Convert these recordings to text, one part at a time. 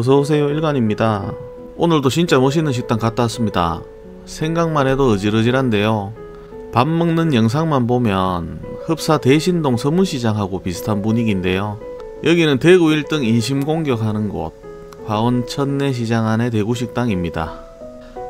어서오세요, 일간입니다. 오늘도 진짜 멋있는 식당 갔다 왔습니다. 생각만 해도 어질어질한데요. 밥 먹는 영상만 보면 흡사 대신동 서문시장하고 비슷한 분위기인데요. 여기는 대구 1등 인심공격하는 곳 화원 천내시장 안의 대구식당입니다.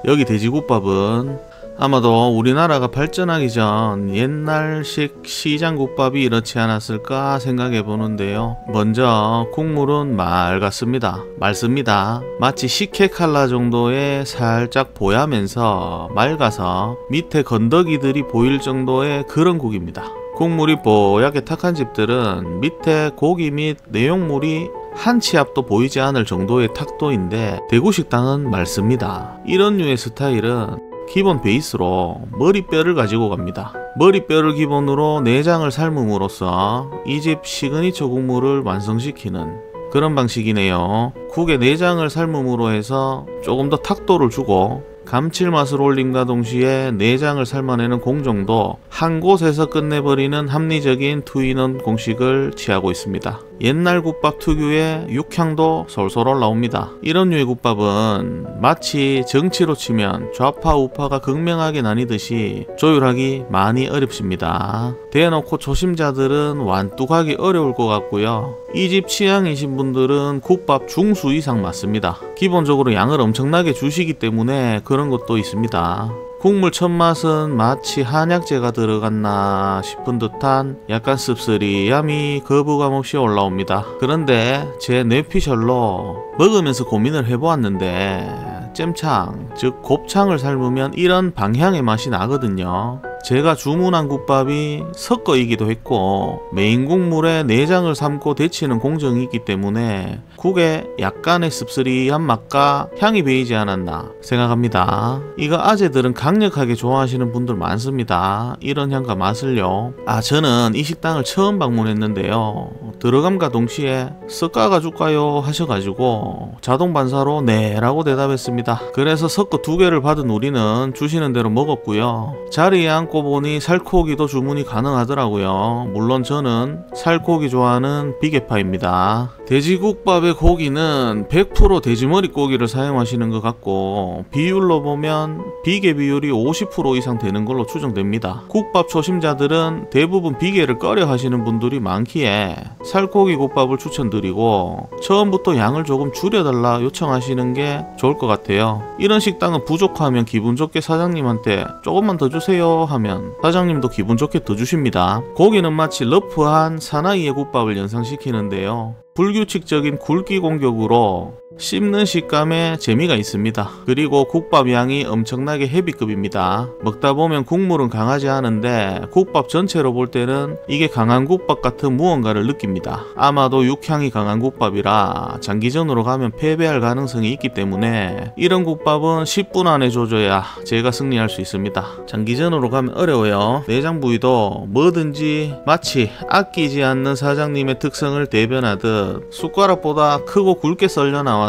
여기 돼지국밥은 아마도 우리나라가 발전하기 전 옛날식 시장국밥이 이렇지 않았을까 생각해 보는데요. 먼저 국물은 맑았습니다. 맑습니다. 마치 식혜 칼라 정도의 살짝 보야면서 맑아서 밑에 건더기들이 보일 정도의 그런 국입니다. 국물이 뽀얗게 탁한 집들은 밑에 고기 및 내용물이 한 치 앞도 보이지 않을 정도의 탁도인데 대구식당은 맑습니다. 이런 류의 스타일은 기본 베이스로 머리뼈를 가지고 갑니다. 머리뼈를 기본으로 내장을 삶음으로써 이 집 시그니처 국물을 완성시키는 그런 방식이네요. 국에 내장을 삶음으로 해서 조금 더 탁도를 주고 감칠맛을 올림과 동시에 내장을 삶아내는 공정도 한 곳에서 끝내버리는 합리적인 투인원 공식을 취하고 있습니다. 옛날 국밥 특유의 육향도 솔솔 올라옵니다. 이런 류의 국밥은 마치 정치로 치면 좌파 우파가 극명하게 나뉘듯이 조율하기 많이 어렵습니다. 대놓고 초심자들은 완뚝하기 어려울 것 같고요. 이 집 취향이신 분들은 국밥 중수 이상 맞습니다. 기본적으로 양을 엄청나게 주시기 때문에 그런 것도 있습니다. 국물 첫맛은 마치 한약재가 들어갔나 싶은 듯한 약간 씁쓸이함이 거부감 없이 올라옵니다. 그런데 제 뇌피셜로 먹으면서 고민을 해보았는데 잼창, 즉 곱창을 삶으면 이런 방향의 맛이 나거든요. 제가 주문한 국밥이 섞어이기도 했고 메인 국물에 내장을 삶고 데치는 공정이 있기 때문에 국에 약간의 씁쓸이한 맛과 향이 배이지 않았나 생각합니다. 이거 아재들은 강력하게 좋아하시는 분들 많습니다. 이런 향과 맛을요. 저는 이 식당을 처음 방문했는데요. 들어감과 동시에 섞어가 줄까요 하셔가지고 자동 반사로 네 라고 대답했습니다. 그래서 섞어 2개를 받은 우리는 주시는 대로 먹었고요. 자리에 앉고 보니 살코기도 주문이 가능하더라고요. 물론 저는 살코기 좋아하는 비계파입니다. 돼지국밥의 고기는 100% 돼지머리 고기를 사용하시는 것 같고 비율로 보면 비계 비율이 50% 이상 되는 걸로 추정됩니다. 국밥 초심자들은 대부분 비계를 꺼려 하시는 분들이 많기에 살코기 국밥을 추천드리고 처음부터 양을 조금 줄여달라 요청하시는 게 좋을 것 같아요. 이런 식당은 부족하면 기분 좋게 사장님한테 조금만 더 주세요 하면 사장님도 기분 좋게 더 주십니다. 고기는 마치 러프한 사나이의 국밥을 연상시키는데요. 불규칙적인 굵기 공격으로 씹는 식감에 재미가 있습니다. 그리고 국밥 양이 엄청나게 헤비급입니다. 먹다 보면 국물은 강하지 않은데 국밥 전체로 볼 때는 이게 강한 국밥 같은 무언가를 느낍니다. 아마도 육향이 강한 국밥이라 장기전으로 가면 패배할 가능성이 있기 때문에 이런 국밥은 10분 안에 조져야 제가 승리할 수 있습니다. 장기전으로 가면 어려워요. 내장 부위도 뭐든지 마치 아끼지 않는 사장님의 특성을 대변하듯 숟가락보다 크고 굵게 썰려 나와서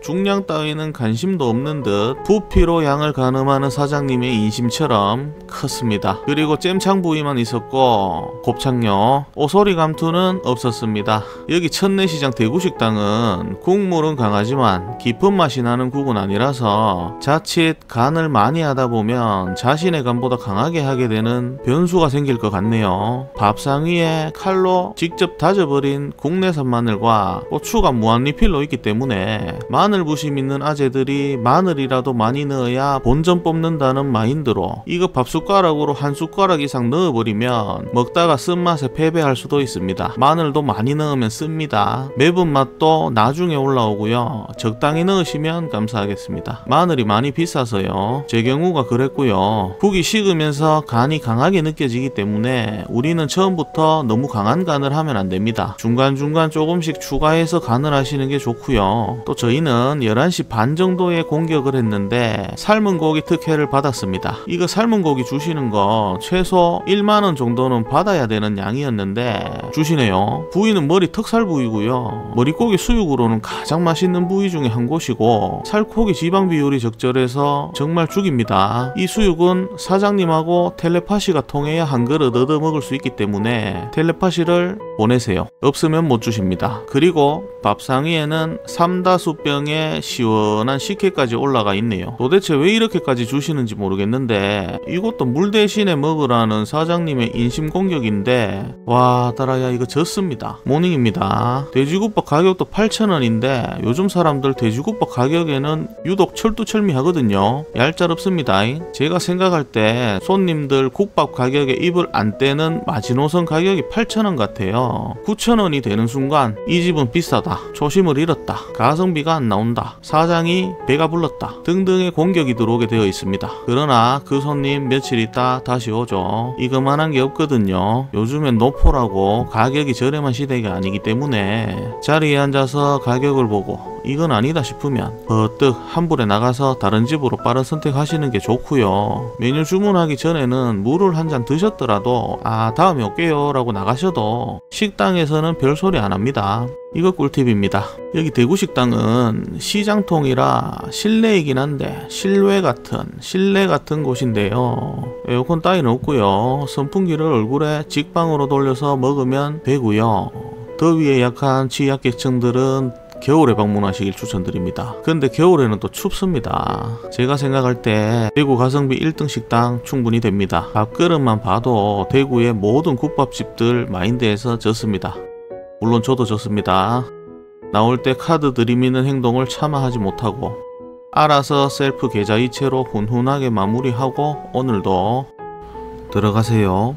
중량 따위는 관심도 없는 듯 부피로 양을 가늠하는 사장님의 인심처럼 컸습니다. 그리고 잼창 부위만 있었고 곱창요, 오소리 감투는 없었습니다. 여기 천내시장 대구식당은 국물은 강하지만 깊은 맛이 나는 국은 아니라서 자칫 간을 많이 하다 보면 자신의 간보다 강하게 하게 되는 변수가 생길 것 같네요. 밥상 위에 칼로 직접 다져버린 국내산 마늘과 고추가 무한 리필로 있기 때문에 마늘 부심 있는 아재들이 마늘이라도 많이 넣어야 본전 뽑는다는 마인드로 이거 밥숟가락으로 한 숟가락 이상 넣어버리면 먹다가 쓴맛에 패배할 수도 있습니다. 마늘도 많이 넣으면 씁니다. 매운 맛도 나중에 올라오고요. 적당히 넣으시면 감사하겠습니다. 마늘이 많이 비싸서요. 제 경우가 그랬고요. 국이 식으면서 간이 강하게 느껴지기 때문에 우리는 처음부터 너무 강한 간을 하면 안 됩니다. 중간중간 조금씩 추가해서 간을 하시는 게 좋고요. 또 저희는 11시 반 정도에 공격을 했는데 삶은 고기 특혜를 받았습니다. 이거 삶은 고기 주시는 거 최소 1만원 정도는 받아야 되는 양이었는데 주시네요. 부위는 머리 턱살 부위고요. 머리고기 수육으로는 가장 맛있는 부위 중에 한 곳이고 살코기 지방 비율이 적절해서 정말 죽입니다. 이 수육은 사장님하고 텔레파시가 통해야 한 그릇 얻어 먹을 수 있기 때문에 텔레파시를 보내세요. 없으면 못 주십니다. 그리고 밥상 위에는 3 삼다수병에 시원한 식혜까지 올라가 있네요. 도대체 왜 이렇게까지 주시는지 모르겠는데 이것도 물 대신에 먹으라는 사장님의 인심공격인데 와 따라야 이거 졌습니다. 모닝입니다. 돼지국밥 가격도 8,000원인데 요즘 사람들 돼지국밥 가격에는 유독 철두철미하거든요. 얄짤없습니다. 제가 생각할 때 손님들 국밥 가격에 입을 안 떼는 마지노선 가격이 8,000원 같아요. 9,000원이 되는 순간 이 집은 비싸다, 초심을 잃었다, 가성비가 안 나온다, 사장이 배가 불렀다 등등의 공격이 들어오게 되어 있습니다. 그러나 그 손님 며칠 있다 다시 오죠. 이거만한 게 없거든요. 요즘엔 노포라고 가격이 저렴한 시대가 아니기 때문에 자리에 앉아서 가격을 보고 이건 아니다 싶으면 버뜩 환불에 나가서 다른 집으로 빠른 선택하시는 게 좋고요. 메뉴 주문하기 전에는 물을 한 잔 드셨더라도 다음에 올게요 라고 나가셔도 식당에서는 별소리 안 합니다. 이거 꿀팁입니다. 여기 대구식당은 시장통이라 실내이긴 한데 실내 같은 곳인데요. 에어컨 따위는 없고요. 선풍기를 얼굴에 직방으로 돌려서 먹으면 되고요. 더위에 약한 취약계층들은 겨울에 방문하시길 추천드립니다. 근데 겨울에는 또 춥습니다. 제가 생각할 때 대구 가성비 1등 식당 충분히 됩니다. 밥그릇만 봐도 대구의 모든 국밥집들 마인드에서 졌습니다. 물론 저도 졌습니다. 나올 때 카드 들이미는 행동을 차마 하지 못하고 알아서 셀프 계좌이체로 훈훈하게 마무리하고 오늘도 들어가세요.